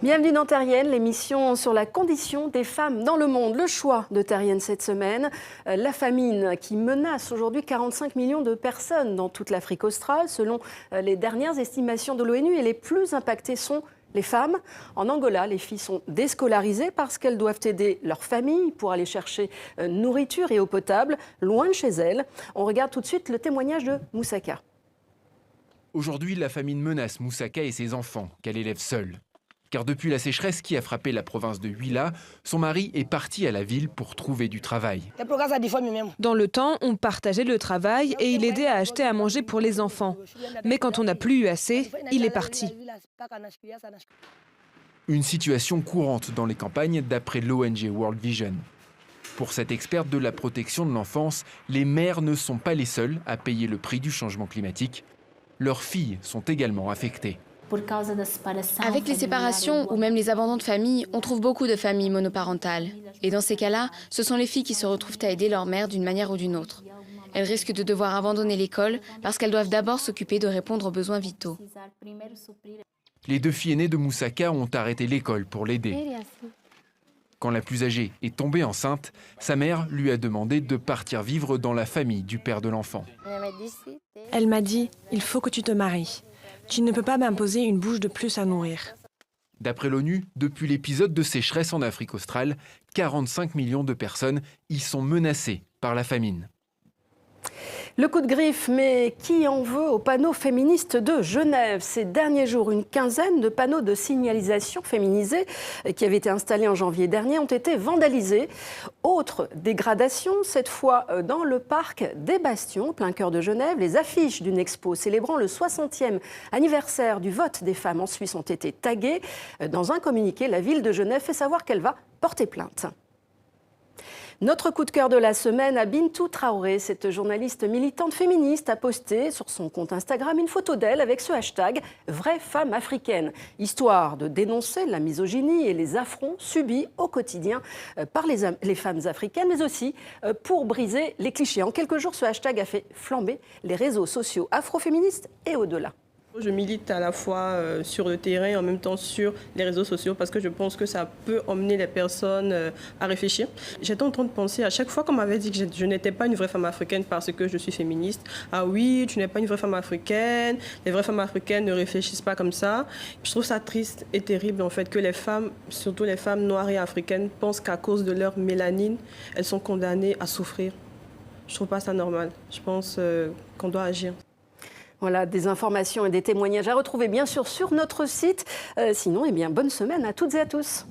Bienvenue dans Terrienne, l'émission sur la condition des femmes dans le monde. Le choix de Terrienne cette semaine, la famine qui menace aujourd'hui 45 millions de personnes dans toute l'Afrique australe, selon les dernières estimations de l'ONU, et les plus impactées sont les femmes. En Angola, les filles sont déscolarisées parce qu'elles doivent aider leur famille pour aller chercher nourriture et eau potable loin de chez elles. On regarde tout de suite le témoignage de Moussaka. Aujourd'hui, la famine menace Moussaka et ses enfants, qu'elle élève seule. Car depuis la sécheresse qui a frappé la province de Huila, son mari est parti à la ville pour trouver du travail. Dans le temps, on partageait le travail et il aidait à acheter à manger pour les enfants. Mais quand on n'a plus eu assez, il est parti. Une situation courante dans les campagnes d'après l'ONG World Vision. Pour cette experte de la protection de l'enfance, les mères ne sont pas les seules à payer le prix du changement climatique. Leurs filles sont également affectées. Avec les séparations ou même les abandons de famille, on trouve beaucoup de familles monoparentales. Et dans ces cas-là, ce sont les filles qui se retrouvent à aider leur mère d'une manière ou d'une autre. Elles risquent de devoir abandonner l'école parce qu'elles doivent d'abord s'occuper de répondre aux besoins vitaux. Les deux filles aînées de Moussaka ont arrêté l'école pour l'aider. Quand la plus âgée est tombée enceinte, sa mère lui a demandé de partir vivre dans la famille du père de l'enfant. Elle m'a dit « Il faut que tu te maries. Tu ne peux pas m'imposer une bouche de plus à nourrir. » D'après l'ONU, depuis l'épisode de sécheresse en Afrique australe, 45 millions de personnes y sont menacées par la famine. Le coup de griffe, mais qui en veut aux panneaux féministes de Genève? Ces derniers jours, une quinzaine de panneaux de signalisation féminisés qui avaient été installés en janvier dernier ont été vandalisés. Autre dégradation, cette fois dans le parc des Bastions, plein cœur de Genève. Les affiches d'une expo célébrant le 60e anniversaire du vote des femmes en Suisse ont été taguées. Dans un communiqué, la ville de Genève fait savoir qu'elle va porter plainte. Notre coup de cœur de la semaine à Bintou Traoré, cette journaliste militante féministe, a posté sur son compte Instagram une photo d'elle avec ce hashtag « Vraie femme africaine », histoire de dénoncer la misogynie et les affronts subis au quotidien par les femmes africaines, mais aussi pour briser les clichés. En quelques jours, ce hashtag a fait flamber les réseaux sociaux afroféministes et au-delà. Je milite à la fois sur le terrain et en même temps sur les réseaux sociaux parce que je pense que ça peut emmener les personnes à réfléchir. J'étais en train de penser à chaque fois qu'on m'avait dit que je n'étais pas une vraie femme africaine parce que je suis féministe. Ah oui, tu n'es pas une vraie femme africaine, les vraies femmes africaines ne réfléchissent pas comme ça. Je trouve ça triste et terrible en fait que les femmes, surtout les femmes noires et africaines, pensent qu'à cause de leur mélanine, elles sont condamnées à souffrir. Je trouve pas ça normal. Je pense qu'on doit agir. Voilà, des informations et des témoignages à retrouver bien sûr sur notre site. Sinon, eh bien, bonne semaine à toutes et à tous.